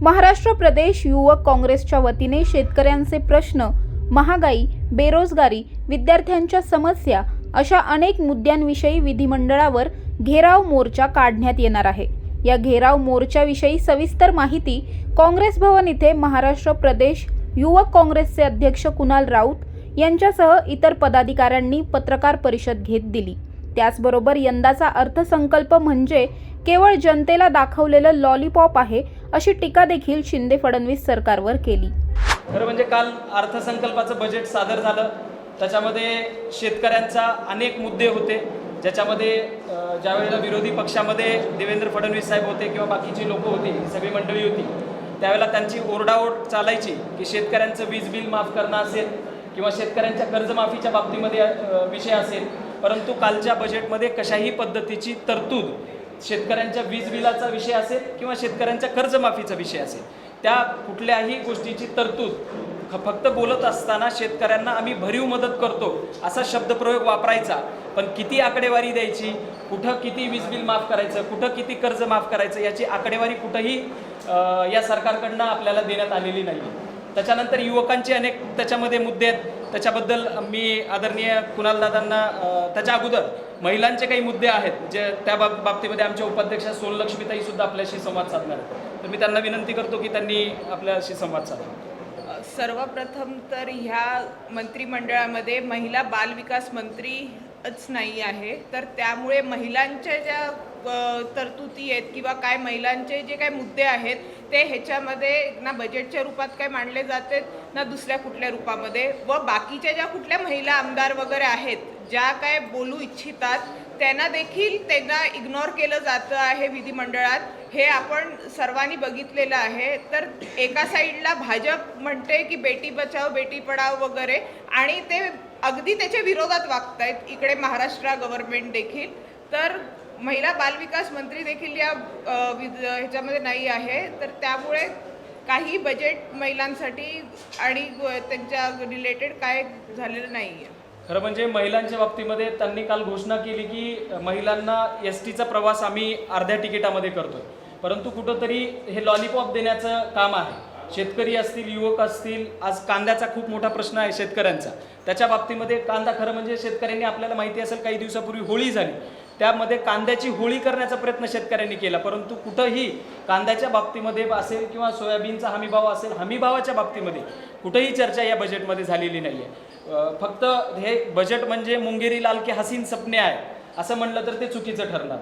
महाराष्ट्र प्रदेश युवक काँग्रेसच्या वतीने शेतकऱ्यांचे प्रश्न, महागाई, बेरोजगारी, विद्यार्थ्यांच्या समस्या अशा अनेक मुद्द्यांविषयी विधिमंडळावर घेराव मोर्चा काढण्यात येणार आहे। या घेराव मोर्चाविषयी सविस्तर माहिती काँग्रेस भवन येथे महाराष्ट्र प्रदेश युवक काँग्रेसचे अध्यक्ष कुणाल राऊत यांच्यासह इतर पदाधिकाऱ्यांनी पत्रकार परिषद घेत दिली। त्याचबरोबर यंदाचा अर्थसंकल्प म्हणजे केवळ जनतेला दाखवलेलं लॉलीपॉप आहे अशी टीका देखील शिंदे फडणवीस सरकारवर केली। खरं म्हणजे काल अर्थसंकल्पाचं बजेट सादर झालं। त्याच्यामध्ये शेतकऱ्यांचा अनेक मुद्दे होते, ज्याच्यामध्ये ज्यावेळेला विरोधी पक्षामध्ये देवेंद्र फडणवीस साहेब होते किंवा बाकीची लोक होती, सगळी मंडळी होती, त्यावेळेला त्यांची ओरडाओरड चालायची की शेतकऱ्यांचं वीज बिल माफ करणं असेल किंवा शेतकऱ्यांच्या कर्जमाफीच्या बाबतीमध्ये विषय असेल। परंतु कालच्या बजेटमध्ये कशाही पद्धतीची तरतूद शेतकऱ्यांच्या वीज बिलाचा विषय असेल किंवा शेतकऱ्यांच्या कर्जमाफीचा विषय असेल, त्या कुठल्याही गोष्टीची तरतूद फक्त बोलत असताना शेतकऱ्यांना आम्ही भरीव मदत करतो असा शब्दप्रयोग वापरायचा, पण किती आकडेवारी द्यायची, कुठं किती वीज बिल माफ करायचं, कुठं किती कर्ज माफ करायचं, याची आकडेवारी कुठंही या सरकारकडनं आपल्याला देण्यात आलेली नाही। त्याच्यानंतर युवकांचे अनेक त्याच्यामध्ये मुद्दे आहेत, त्याच्याबद्दल मी आदरणीय कुणालदादांना, त्याच्या अगोदर महिलांचे काही मुद्दे आहेत जे त्या बाबतीमध्ये आमच्या उपाध्यक्ष सोनलक्ष्मीताई सुद्धा आपल्याशी संवाद साधणार आहेत, तर मी त्यांना विनंती करतो की त्यांनी आपल्याशी संवाद साधावा। सर्वप्रथम तर ह्या मंत्रिमंडळामध्ये महिला बाल विकास मंत्रीच नाही आहे, तर त्यामुळे महिलांच्या ज्या तरतुदी आहेत किंवा काय महिलांचे जे काय मुद्दे आहेत ते ह्याच्यामध्ये ना बजेटच्या रूपात काय मांडले जातात ना दुसऱ्या कुठल्या रूपामध्ये, व बाकीच्या ज्या कुठल्या महिला आमदार वगैरे आहेत ज्या काय बोलू इच्छितात त्यांना इग्नोर केलं जातं आहे विधिमंडळात, हे आपण सर्वांनी बघितलेलं आहे। तर एका साईडला भाजप म्हणते की बेटी बचाओ बेटी पढाओ वगैरे, आणि ते अगदी त्याच्या विरोधात वागतायत इकडे महाराष्ट्र गव्हर्नमेंट देखील। तर महिला बालविकास मंत्री देखील या ह्याच्यामध्ये नाही आहे, तर त्यामुळे काही बजेट महिलांसाठी आणि त्यांच्या रिलेटेड काय झालेलं नाही आहे। खरं म्हणजे महिलांच्या बाबतीमध्ये त्यांनी काल घोषणा केली की महिलांना एसटीचा प्रवास आम्ही अर्ध्या तिकिटामध्ये करतोय, परंतु कुठंतरी हे लॉलीपॉप देण्याचं काम आहे। शेतकरी असतील, युवक असतील, आज कांद्याचा खूप मोठा प्रश्न आहे शेतकऱ्यांचा, त्याच्या बाबतीमध्ये कांदा, खरं म्हणजे शेतकऱ्यांनी, आपल्याला माहिती असेल काही दिवसापूर्वी होळी झाली, त्यामध्ये कांद्याची होळी करण्याचा प्रयत्न शेतकऱ्यांनी केला, परंतु कुठंही कांद्याच्या बाबतीमध्ये असेल किंवा सोयाबीनचा हमीभाव असेल, हमीभावाच्या बाबतीमध्ये कुठंही चर्चा या बजेटमध्ये झालेली नाही आहे। फक्त हे बजेट म्हणजे मुंगेरी लाल के हसीन सपने आहे असं म्हणलं तर ते चुकीचं ठरणार।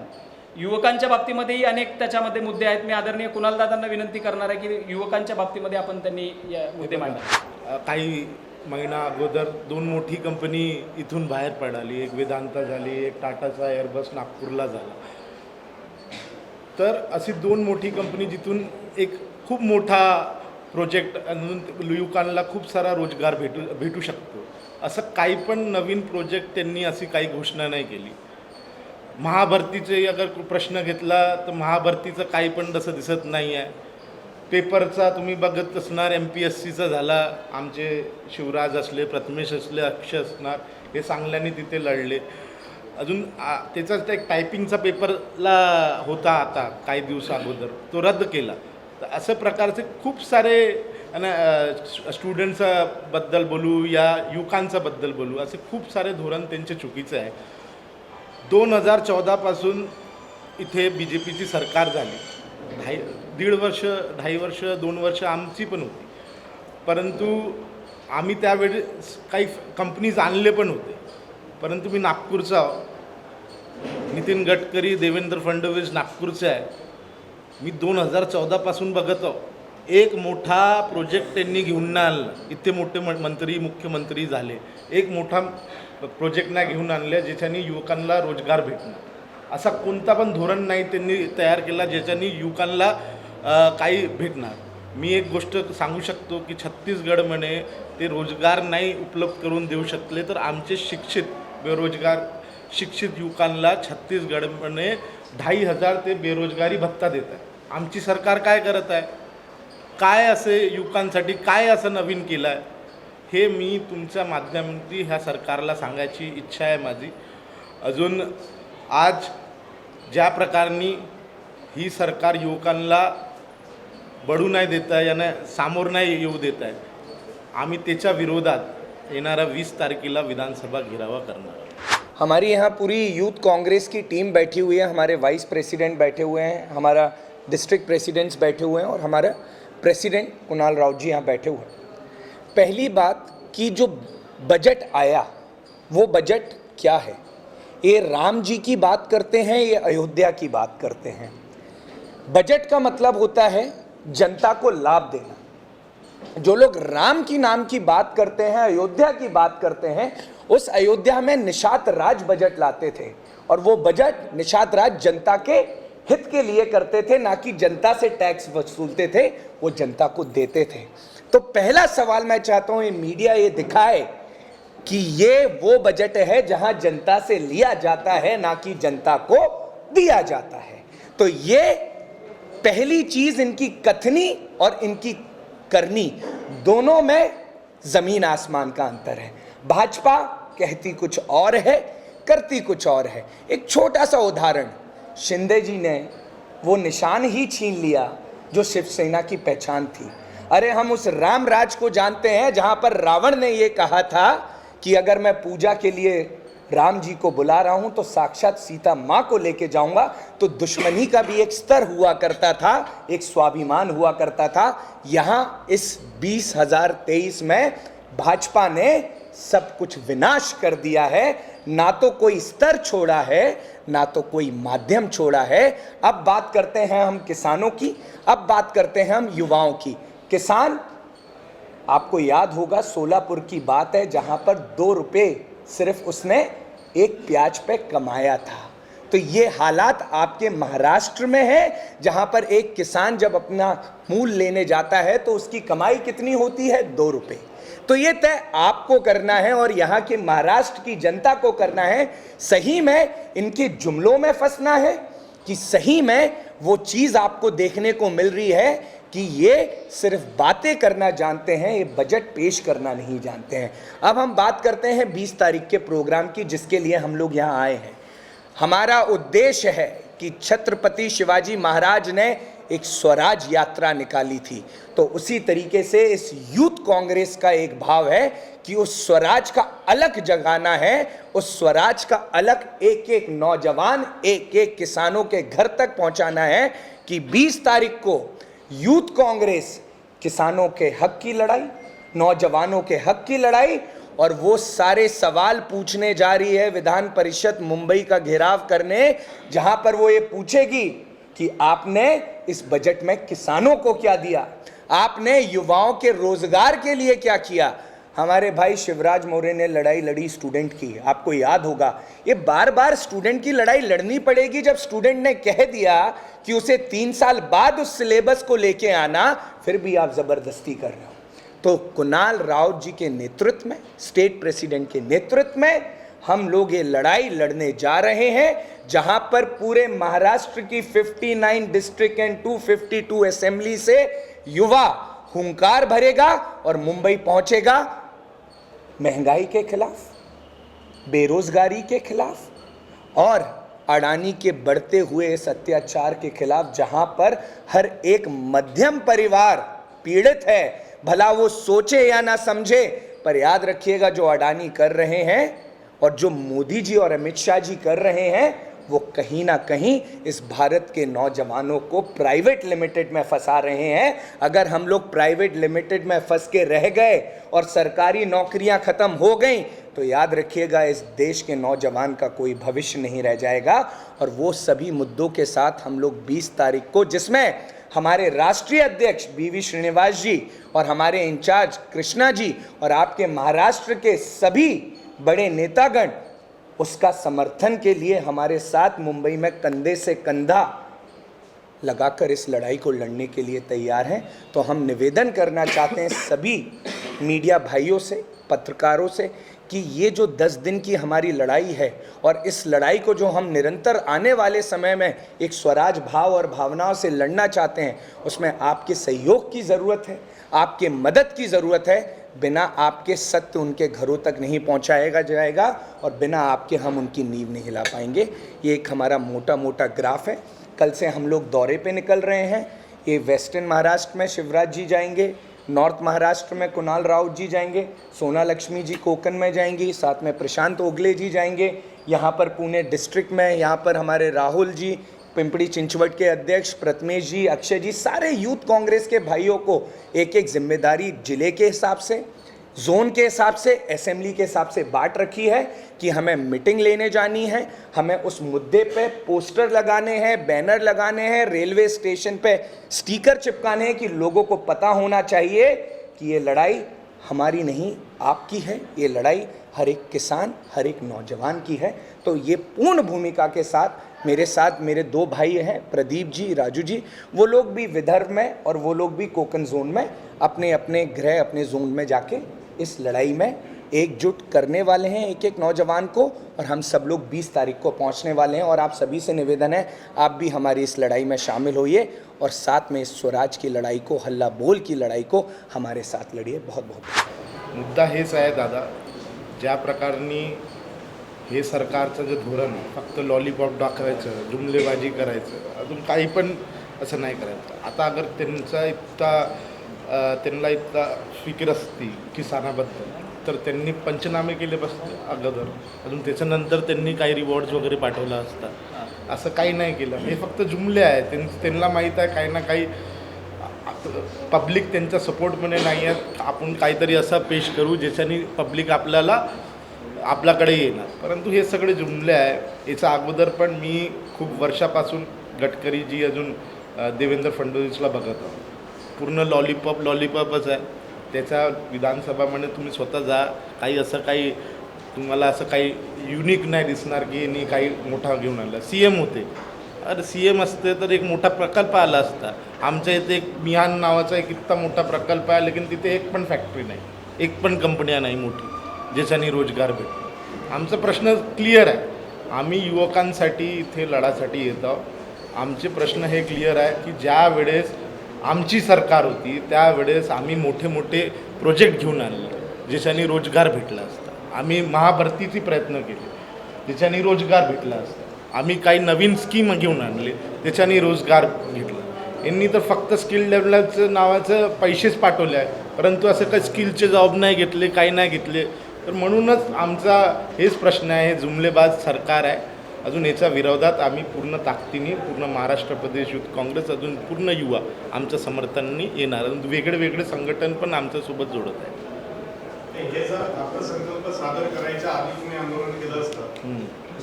युवकांच्या बाबतीमध्येही अनेक त्याच्यामध्ये मुद्दे आहेत। मी आदरणीय कुणालदादांना विनंती करणार आहे की युवकांच्या बाबतीमध्ये आपण त्यांनी या मुद्दे मांडा। काही महिना अगोदर दोन मोठी कंपनी इथून बाहेर पडाली, एक वेदांता झाली, एक टाटाचा एअरबस नागपूरला झाला। तर अशी दोन मोठी कंपनी जिथून एक खूप मोठा प्रोजेक्ट युवकांना खूप सारा रोजगार भेटू शकतो, असं काही पण नवीन प्रोजेक्ट त्यांनी अशी काही घोषणा नाही केली। महाभरतीचे अगर प्रश्न घेतला तर महाभरतीचं काही पण तसं दिसत नाही आहे। पेपरचा तुम्ही बघत असणार, MPSCचा झाला, आमचे शिवराज असले, प्रथमेश असले, अक्षय असणार, हे चांगल्याने तिथे लढले। अजून त्याचा एक टायपिंगचा पेपरला होता आता काही दिवस अगोदर, तो रद्द केला। तर असं प्रकारचे खूप सारे स्टुडंट्सबद्दल बोलू या युवकांच्याबद्दल बोलू, असे खूप सारे धोरण त्यांचे चुकीचे आहे। 2014 पासून इथे BJPची सरकार झाली, दीड वर्ष, 2.5 वर्ष, 2 वर्ष आमची पण होती, परंतु आम्ही त्यावेळेस काही कंपनीज आणले पण होते। परंतु मी नागपूरचा, नितीन गडकरी, देवेंद्र फडणवीस नागपूरचे आहे, मी 2014 पासून बघत आहो, एक मोठा प्रोजेक्ट त्यांनी घेऊन नाही आणला। इतके मोठे मंत्री, मुख्यमंत्री झाले, एक मोठा प्रोजेक्ट नाही घेऊन आणले ज्याच्यानी युवकांना रोजगार भेटणार। असा कोणता पण धोरण नाही त्यांनी तयार केला ज्याच्यानी युवकांना काही भेटणार। मी एक गोष्ट सांगू शकतो की छत्तीसगडमध्ये ते रोजगार नाही उपलब्ध करून देऊ शकले, तर आमचे शिक्षित बेरोजगार शिक्षित युवकांना छत्तीसगडमध्ये 2,500 ते बेरोजगारी भत्ता देत आहे। आमची सरकार काय करत आहे, काय असे युवकांसाठी काय असं नवीन केलं आहे, हे मी तुमच्या माध्यमातून ह्या सरकारला सांगायची इच्छा आहे माझी। अजून आज ज्या प्रकारे ही सरकार युवकांना बढू नाही देत आहे यानं सामोर नाही येऊ देत आहे. आम्ही त्याच्या विरोधात येणाऱ्या 20 तारखेला विधानसभा घेरावा करणार. हमारी यहाँ पूरी यूथ कांग्रेस की टीम बैठी हुई है, हमारे वाइस प्रेसिडेंट बैठे हुए हैं, हमारा डिस्ट्रिक्ट प्रेसिडेंट्स बैठे हुए हैं और हमारा प्रेसिडेंट कुणाल राव जी यहाँ बैठे हुए हैं. पहली बात कि जो बजट आया वो बजट क्या है? ये राम जी की बात करते हैं, ये अयोध्या की बात करते हैं. बजट का मतलब होता है जनता को लाभ देना. जो लोग राम की नाम की बात करते हैं, अयोध्या की बात करते हैं, उस अयोध्या में निषाद राज बजट लाते थे और वो बजट निषाद राज जनता के हित के लिए करते थे, ना कि जनता से टैक्स वसूलते थे, वो जनता को देते थे. तो पहला सवाल मैं चाहता हूं ये मीडिया ये दिखाए कि ये वो बजट है जहां जनता से लिया जाता है, ना कि जनता को दिया जाता है. तो ये पहली चीज, इनकी कथनी और इनकी करनी दोनों में जमीन आसमान का अंतर है. भाजपा कहती कुछ और है, करती कुछ और है. एक छोटा सा उदाहरण, शिंदे जी ने वो निशान ही छीन लिया जो शिवसेना की पहचान थी. अरे हम उस राम राज को जानते हैं जहां पर रावण ने ये कहा था कि अगर मैं पूजा के लिए राम जी को बुला रहा हूं तो साक्षात सीता मां को लेके जाऊंगा. तो दुश्मनी का भी एक स्तर हुआ करता था, एक स्वाभिमान हुआ करता था. यहां इस 2023 में भाजपा ने सब कुछ विनाश कर दिया है. ना तो कोई स्तर छोड़ा है, ना तो कोई माध्यम छोड़ा है. अब बात करते हैं हम किसानों की, अब बात करते हैं हम युवाओं की. किसान, आपको याद होगा सोलापुर की बात है जहां पर 2 रुपये सिर्फ उसने एक प्याज पे कमाया था. तो ये हालात आपके महाराष्ट्र में है जहां पर एक किसान जब अपना मूल लेने जाता है तो उसकी कमाई कितनी होती है? 2 रुपये. तो ये तय आपको करना है और यहाँ के महाराष्ट्र की जनता को करना है. सही में इनके जुमलों में फंसना है कि सही में वो चीज़ आपको देखने को मिल रही है कि ये सिर्फ बातें करना जानते हैं, ये बजट पेश करना नहीं जानते हैं. अब हम बात करते हैं 20 तारीख के प्रोग्राम की, जिसके लिए हम लोग यहाँ आए हैं. हमारा उद्देश्य है कि छत्रपति शिवाजी महाराज ने एक स्वराज यात्रा निकाली थी, तो उसी तरीके से इस यूथ कांग्रेस का एक भाव है कि उस स्वराज का अलग जगाना है. उस स्वराज का अलग एक एक नौजवान, एक एक किसानों के घर तक पहुंचाना है कि 20 तारीख को यूथ कांग्रेस किसानों के हक की लड़ाई, नौजवानों के हक की लड़ाई और वो सारे सवाल पूछने जा रही है विधान परिषद मुंबई का घेराव करने, जहां पर वो ये पूछेगी कि आपने इस बजट में किसानों को क्या दिया, आपने युवाओं के रोजगार के लिए क्या किया. हमारे भाई शिवराज मौर्य ने लड़ाई लड़ी स्टूडेंट की, आपको याद होगा. ये बार बार स्टूडेंट की लड़ाई लड़नी पड़ेगी जब स्टूडेंट ने कह दिया कि उसे 3 साल बाद उस सिलेबस को लेके आना, फिर भी आप जबरदस्ती कर रहे हो. तो कुणाल राव जी के नेतृत्व में, स्टेट प्रेसिडेंट के नेतृत्व में हम लोग ये लड़ाई लड़ने जा रहे हैं, जहां पर पूरे महाराष्ट्र की 59 डिस्ट्रिक्ट एंड 252 असेंबली से युवा हुंकार भरेगा और मुंबई पहुंचेगा महंगाई के खिलाफ, बेरोजगारी के खिलाफ और अडानी के बढ़ते हुए इस अत्याचार के खिलाफ, जहां पर हर एक मध्यम परिवार पीड़ित है. भला वो सोचे या ना समझे, पर याद रखिएगा जो अडानी कर रहे हैं और जो मोदी जी और अमित शाह जी कर रहे हैं, वो कहीं ना कहीं इस भारत के नौजवानों को प्राइवेट लिमिटेड में फंसा रहे हैं. अगर हम लोग प्राइवेट लिमिटेड में फंस के रह गए और सरकारी नौकरियां खत्म हो गई तो याद रखिएगा इस देश के नौजवान का कोई भविष्य नहीं रह जाएगा. और वो सभी मुद्दों के साथ हम लोग 20 तारीख को, जिसमें हमारे राष्ट्रीय अध्यक्ष BV श्रीनिवास जी और हमारे इंचार्ज कृष्णा जी और आपके महाराष्ट्र के सभी बड़े नेतागण उसका समर्थन के लिए हमारे साथ मुंबई में कंधे से कंधा लगाकर इस लड़ाई को लड़ने के लिए तैयार हैं. तो हम निवेदन करना चाहते हैं सभी मीडिया भाइयों से, पत्रकारों से कि ये जो 10 दिन की हमारी लड़ाई है और इस लड़ाई को जो हम निरंतर आने वाले समय में एक स्वराज भाव और भावनाओं से लड़ना चाहते हैं, उसमें आपके सहयोग की ज़रूरत है, आपके मदद की ज़रूरत है. बिना आपके सत्य उनके घरों तक नहीं पहुंचाएगा जाएगा और बिना आपके हम उनकी नींव नहीं हिला पाएंगे. ये एक हमारा मोटा मोटा ग्राफ है. कल से हम लोग दौरे पे निकल रहे हैं. ये वेस्टर्न महाराष्ट्र में शिवराज जी जाएंगे, नॉर्थ महाराष्ट्र में कुणाल राउत जी जाएंगे, सोना लक्ष्मी जी कोकण में जाएंगी, साथ में प्रशांत ओगले जी जाएंगे, यहाँ पर पुणे डिस्ट्रिक्ट में यहाँ पर हमारे राहुल जी, पिंपड़ी चिंचवट के अध्यक्ष प्रथमेश जी, अक्षय जी, सारे यूथ कांग्रेस के भाइयों को एक एक जिम्मेदारी जिले के हिसाब से, जोन के हिसाब से, असेंबली के हिसाब से बांट रखी है कि हमें मीटिंग लेने जानी है, हमें उस मुद्दे पे पोस्टर लगाने हैं, बैनर लगाने हैं, रेलवे स्टेशन पे स्टिकर चिपकाने हैं कि लोगों को पता होना चाहिए कि ये लड़ाई हमारी नहीं आपकी है, ये लड़ाई हर एक किसान, हर एक नौजवान की है। तो ये पूर्ण भूमिका के साथ मेरे 2 भाई हैं, प्रदीप जी, राजू जी, वो लोग भी विदर्भ में और वो लोग भी कोकण जोन में अपने अपने गृह, अपने जोन में जाके इस लड़ाई में एकजुट करने वाले हैं एक एक नौजवान को, और हम सब लोग 20 तारीख को पहुंचने वाले हैं। और आप सभी से निवेदन है, आप भी हमारी इस लड़ाई में शामिल होइए और साथ में इस स्वराज की लड़ाई को, हल्ला बोल की लड़ाई को हमारे साथ लड़िए। बहुत बहुत मुद्दा हेच आहे दादा, ज्या प्रकारनी हे सरकारचं जे धोरण आहे, फक्त लॉलीपॉप दाखवायचं, जुमलेबाजी करायचं, अजून काही पण असं नाही करायचं. आता अगर त्यांना इतका फिकीर असती किसानाबद्दल तर त्यांनी पंचनामे केले बसते अगोदर, अजून त्याच्यानंतर त्यांनी काही रिवॉर्ड्स वगैरे पाठवला असता. असं काही नाही केलं. हे फक्त जुमले आहे. त्यांना माहीत आहे काही ना काही पब्लिक त्यांच्या सपोर्टमध्ये नाही आहेत. आपण काहीतरी असं पेश करू ज्याच्यानी पब्लिक आपल्याकडे येणार. परंतु हे सगळे जुमले आहे. याच्या अगोदर पण मी खूप वर्षापासून गडकरीजी अजून देवेंद्र फडणवीसला बघत आहोत. पूर्ण लॉलीपॉपच आहे. त्याच्या विधानसभामध्ये तुम्ही स्वतः जा, काही तुम्हाला असं काही युनिक नाही दिसणार की यांनी काही मोठा घेऊन आला. CM होते. अरे CM असते तर एक मोठा प्रकल्प आला असता. आमच्या इथे एक मिहान नावाचा एक इतका मोठा प्रकल्प आहे, लेकिन तिथे एक पण फॅक्टरी नाही, एक पण कंपन्या नाही मोठी ज्याच्यानी रोजगार भेटतो. आमचा प्रश्न क्लिअर आहे. आम्ही युवकांसाठी इथे लढासाठी येत आहोत. आमचे प्रश्न हे क्लिअर आहे की ज्या वेळेस आमची सरकार होती त्यावेळेस आम्ही मोठे मोठे प्रोजेक्ट घेऊन आणले ज्याच्यानी रोजगार भेटला असता. आम्ही महाभरतीचे प्रयत्न केले ज्याच्यानी रोजगार भेटला असता. आम्ही काही नवीन स्कीम घेऊन आणले त्याच्यानी रोजगार घेतला. यांनी तर फक्त स्किल डेव्हलपचं नावाचं पैसेच पाठवले आहे, परंतु असं काही स्किलचे जॉब नाही घेतले, काही नाही घेतले. तर म्हणूनच आमचा हेच प्रश्न आहे, हे जुमलेबाज सरकार आहे. अजून याच्या विरोधात आम्ही पूर्ण ताकदीने, पूर्ण महाराष्ट्र प्रदेश युथ काँग्रेस, अजून पूर्ण युवा आमच्या समर्थनाने येणार. वेगळे संघटन पण आमच्यासोबत जोडत आहे. हे जर अर्थसंकल्प सादर करायच्या आधी तुम्ही आंदोलन केलं असतं,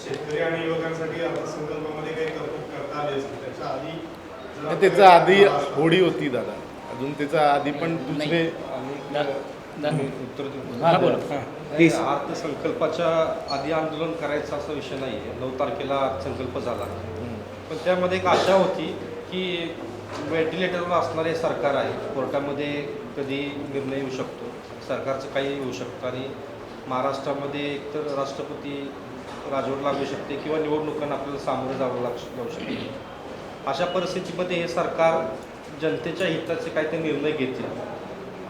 शेतकरी आणि युवकांसाठी अर्थसंकल्पामध्ये काही तरतूद करता आली असते. त्याच्या आधी होळी होती दादा, अजून त्याच्या आधी पण दुसरे अर्थसंकल्पाच्या आधी आंदोलन करायचा असा विषय नाही आहे. 9 तारखेला अर्थसंकल्प झाला, पण त्यामध्ये एक आशा होती की व्हेंटिलेटरवर असणारे सरकार आहे, कोर्टामध्ये कधी निर्णय येऊ शकतो, सरकारचं काही येऊ शकतं आणि महाराष्ट्रामध्ये एकतर राष्ट्रपती राजवट लागू शकते किंवा निवडणुकांना आपल्याला सामोरे जाऊ शकते. अशा परिस्थितीमध्ये हे सरकार जनतेच्या हिताचे काही ते निर्णय घेतील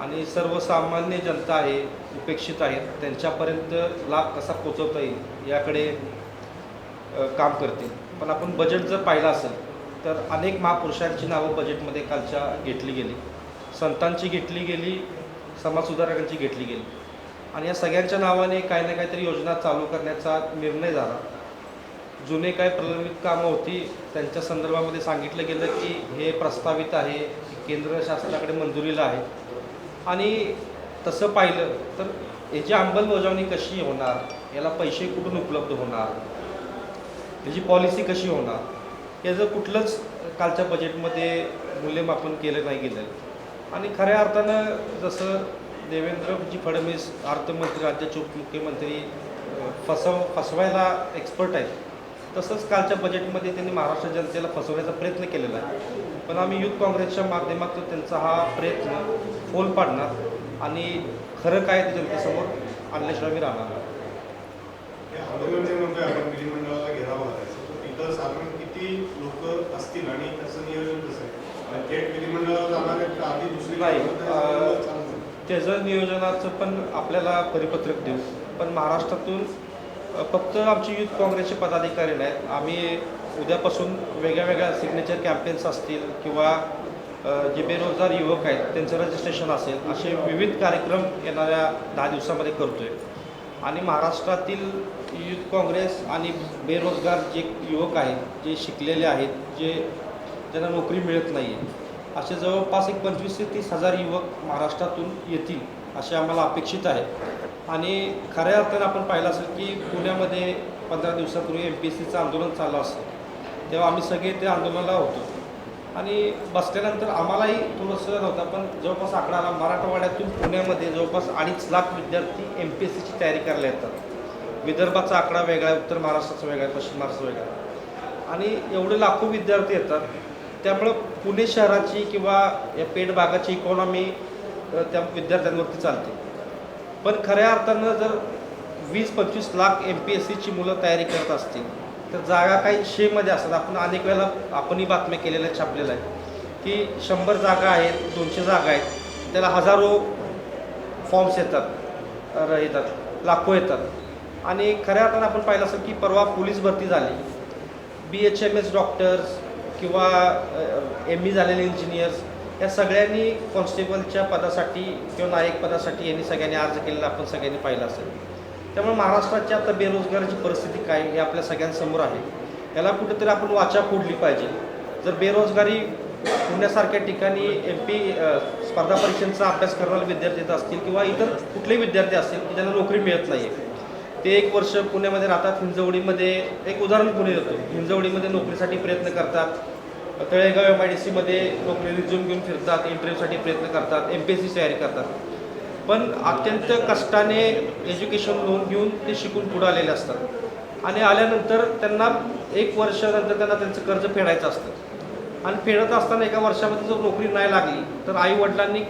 आणि सर्वसामान्य जनता आहे, उपेक्षित आहेत, त्यांच्यापर्यंत लाभ कसा पोचवता येईल याकडे काम करतील. पण आपण बजेट जर पाहिलं असेल तर अनेक महापुरुषांची नावं बजेटमध्ये कालच्या घेतली गेली, संतांची घेतली गेली, समाजसुधारकांची घेतली गेली आणि या सगळ्यांच्या नावाने काही ना काहीतरी योजना चालू करण्याचा निर्णय झाला. जुने काय प्रलंबित कामं होती त्यांच्या संदर्भामध्ये सांगितलं गेलं की हे प्रस्तावित आहे, केंद्र शासनाकडे मंजुरीला आहे आणि तसं पाहिलं तर याची अंमलबजावणी कशी होणार, याला पैसे कुठून उपलब्ध होणार, याची पॉलिसी कशी होणार, याचं कुठलंच कालच्या बजेटमध्ये मूल्यमापन केलं नाही गेलं. आणि खऱ्या अर्थानं जसं देवेंद्रजी फडणवीस अर्थमंत्री, राज्याचे उपमुख्यमंत्री फसवायला एक्सपर्ट आहेत, तसंच कालच्या बजेटमध्ये त्यांनी महाराष्ट्र जनतेला फसवण्याचा प्रयत्न केलेला आहे. पण आम्ही युथ काँग्रेसच्या माध्यमातून त्यांचा हा प्रयत्न फोल पाडणार आणि खरं काय ते जनतेसमोर आणल्याशिवाय मी राहणार नाही. आंदोलन जे म्हणतोय आपण विधिमंडळाला घेरावा लागायचं, तर तिथं साधारण किती लोक असतील आणि त्याचं नियोजन कसं आहे? थेट विधिमंडळाला जाणार आहेत का आधी दुसरी नाही, त्याचं नियोजनाचं पण आपल्याला परिपत्रक देऊ. पण महाराष्ट्रातून फक्त आमची युथ काँग्रेसचे पदाधिकारी नाहीत, आम्ही उद्यापासून वेगळ्या सिग्नेचर कॅम्पेन्स असतील किंवा जे बेरोजगार युवक आहेत त्यांचं रजिस्ट्रेशन असेल, असे विविध कार्यक्रम येणाऱ्या 10 दिवसामध्ये करतो आहे. आणि महाराष्ट्रातील युथ काँग्रेस आणि बेरोजगार जे युवक आहेत, जे शिकलेले आहेत, ज्यांना नोकरी मिळत नाही आहे, असे जवळपास एक 25,000 ते 30,000 युवक महाराष्ट्रातून येतील असे आम्हाला अपेक्षित आहे. आणि खऱ्या अर्थानं आपण पाहिलं असेल की पुण्यामध्ये 15 दिवसापूर्वी MPSCचं आंदोलन चाललं असतं, तेव्हा आम्ही सगळे त्या आंदोलनाला होतो. आणि बसल्यानंतर आम्हालाही थोडंसं नव्हतं, पण जवळपास आकडा आला मराठवाड्यातून पुण्यामध्ये जवळपास 2.5 लाख विद्यार्थी MPSCची तयारी करायला येतात. विदर्भाचा आकडा वेगळा आहे, उत्तर महाराष्ट्राचा वेगळा आहे, पश्चिम महाराष्ट्र वेगळा आहे. आणि एवढे लाखो विद्यार्थी येतात, त्यामुळं पुणे शहराची किंवा या पेठ भागाची इकॉनॉमी त्या विद्यार्थ्यांवरती चालते. पण खऱ्या अर्थानं जर 20-25 लाख MPSCची मुलं तयारी करत असतील तर जागा काही शेमध्ये असतात. आपण अनेक वेळेला आपणही बातम्या केलेल्या छापलेल्या आहेत की 100 जागा आहेत, 200 जागा आहेत, त्याला हजारो फॉर्म्स येतात, लाखो येतात. आणि खऱ्या अर्थानं आपण पाहिलं असेल की परवा पोलीस भरती झाली, BHMS डॉक्टर्स किंवा ME झालेले इंजिनियर्स या सगळ्यांनी कॉन्स्टेबलच्या पदासाठी किंवा नायक पदासाठी यांनी सगळ्यांनी अर्ज केलेला आपण सगळ्यांनी पाहिलं असेल. त्यामुळे महाराष्ट्राची आता बेरोजगाराची परिस्थिती काय हे आपल्या सगळ्यांसमोर आहे. याला कुठेतरी आपण वाचा फोडली पाहिजे. जर बेरोजगारी पुण्यासारख्या ठिकाणी MP स्पर्धा परीक्षांचा अभ्यास करणारे विद्यार्थी येत असतील किंवा इतर कुठलेही विद्यार्थी असतील की ज्यांना नोकरी मिळत नाही आहे, ते 1 वर्ष पुण्यामध्ये राहतात. हिंजवडीमध्ये एक उदाहरण पुणे देतो, हिंजवडीमध्ये नोकरीसाठी प्रयत्न करतात, तळेगाव MIDCमध्ये नोकरी रिझ्यूम घेऊन फिरतात, इंटरव्ह्यूसाठी प्रयत्न करतात, MPSC तयारी करतात. पण अत्यंत कष्टाने एज्युकेशन लोन घेऊन ते शिकून पुढे आलेले असतात. आणि आल्यानंतर त्यांना 1 वर्षानंतर त्यांना त्यांचं कर्ज फेडायचं असतं. आणि फेडत असताना 1 वर्षामध्ये जर नोकरी नाही लागली तर आईवडिलांनी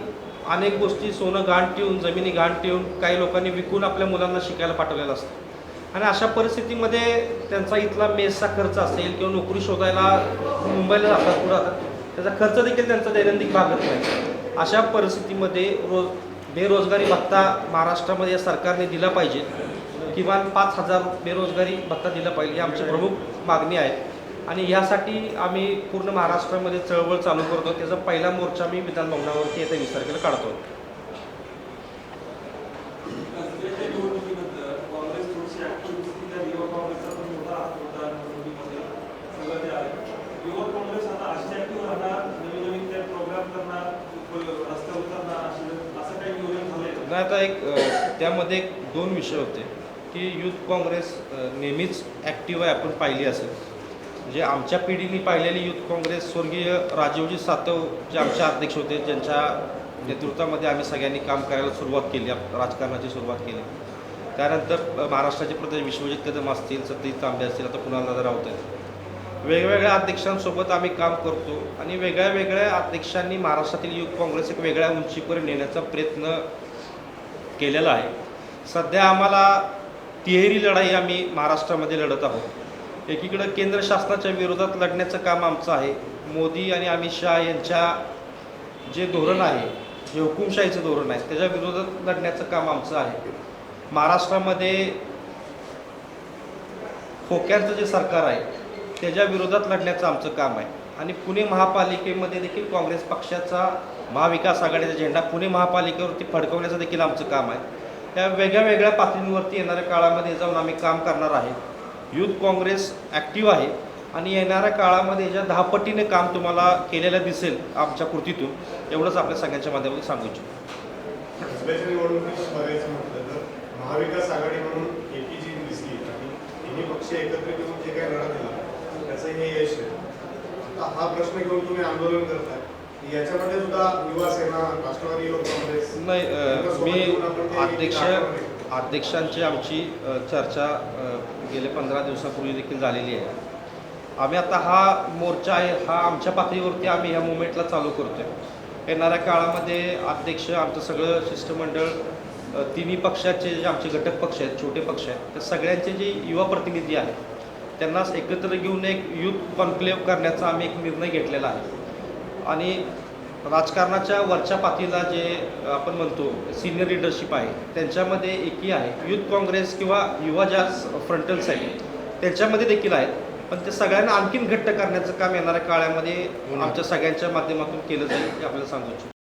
अनेक गोष्टी सोनं गहाण ठेवून, जमिनी गहाण ठेवून, काही लोकांनी विकून आपल्या मुलांना शिकायला पाठवलेलं असतं. आणि अशा परिस्थितीमध्ये त्यांचा इथला मेसचा खर्च असेल किंवा नोकरी शोधायला मुंबईला जातात, पुढे जातात, त्याचा खर्च देखील त्यांचा दैनंदिन भागत नाही. अशा परिस्थितीमध्ये बेरोजगारी भत्ता महाराष्ट्रामध्ये या सरकारने दिला पाहिजे. किमान 5,000 बेरोजगारी भत्ता दिला पाहिजे, ही आमची प्रमुख मागणी आहे. आणि यासाठी आम्ही पूर्ण महाराष्ट्रामध्ये चळवळ चालू करतो. त्याचा पहिला मोर्चा आम्ही विधान भवनावरती येत्या 20 तारखेला काढतो. नाही, आता त्यामध्ये 2 विषय होते की युथ काँग्रेस नेहमीच ॲक्टिव्ह आहे. आपण पाहिली असेल, म्हणजे आमच्या पिढीने पाहिलेली युथ काँग्रेस स्वर्गीय राजीवजी सातव जे आमचे अध्यक्ष होते, ज्यांच्या नेतृत्वामध्ये आम्ही सगळ्यांनी काम करायला सुरुवात केली, राजकारणाची सुरुवात केली. त्यानंतर महाराष्ट्राचे प्रदेश विश्वजित कदम असतील, सतीश तांबे असतील, आता कुणालदादा राऊत आहेत, वेगवेगळ्या अध्यक्षांसोबत आम्ही काम करतो. आणि वेगळ्या अध्यक्षांनी महाराष्ट्रातील युथ काँग्रेस एक वेगळ्या उंचीपर्यंत नेण्याचा प्रयत्न केलेला आहे. सध्या आम्हाला तिहेरी लढाई आम्ही महाराष्ट्रामध्ये लढत आहोत. एकीकडं केंद्र शासनाच्या विरोधात लढण्याचं काम आमचं आहे. मोदी आणि अमित शहा यांच्या जे धोरण आहे, जे हुकुमशाहीचं धोरण आहे, त्याच्या विरोधात लढण्याचं काम आमचं आहे. महाराष्ट्रामध्ये खोक्यांचं जे सरकार आहे त्याच्या विरोधात लढण्याचं आमचं काम आहे. आणि पुणे महापालिकेमध्ये देखील काँग्रेस पक्षाचा महाविकास आघाडीचा झेंडा पुणे महापालिकेवरती फडकवण्याचं देखील आमचं काम आहे. त्या वेगळ्या पातळींवरती येणाऱ्या काळामध्ये जाऊन आम्ही काम करणार आहे. युथ काँग्रेस ॲक्टिव्ह आहे आणि येणाऱ्या काळामध्ये याच्या 10 पटीने काम तुम्हाला केलेलं दिसेल आमच्या कृतीतून. एवढंच आपल्या सगळ्यांच्या माध्यमातून सांगू इच्छितो. सध्याच्या निवडणुकीत बघायचं म्हटलं तर महाविकास आघाडी म्हणून एकी जी दिसली आणि तिन्ही पक्ष एकत्रित येऊन जे काही लढा दिला त्याचं हे यश आहे. आता हा प्रश्न घेऊन तुम्ही आंदोलन करताय, याच्यामध्ये सुद्धा युवा सेना, राष्ट्रवादी युवक काँग्रेस नाही, मी अध्यक्षांची आमची चर्चा गेले 15 दिवसापूर्वी देखील झालेली आहे. आम्ही आता हा मोर्चा आहे, हा आमच्या पातळीवरती आम्ही ह्या मुवमेंटला चालू करतो आहे. येणाऱ्या काळामध्ये अध्यक्ष, आमचं सगळं शिष्टमंडळ, तिन्ही पक्षाचे जे आमचे घटक पक्ष आहेत, छोटे पक्ष आहेत, त्या सगळ्यांचे जे युवा प्रतिनिधी आहेत त्यांना एकत्र घेऊन एक युथ कॉन्क्लेव्ह करण्याचा आम्ही एक निर्णय घेतलेला आहे. आणि राजकारणाच्या वरच्या पातळीला जे आपण म्हणतो सिनियर लिडरशिप आहे त्यांच्यामध्ये एकी आहे. युथ काँग्रेस किंवा युवा ज्या फ्रंटल्स आहेत त्यांच्यामध्ये देखील आहेत. पण ते सगळ्यांना आणखीन घट्ट करण्याचं काम येणाऱ्या काळामध्ये आमच्या सगळ्यांच्या माध्यमातून केलं जाईल हे आपल्याला सांगू इच्छितो.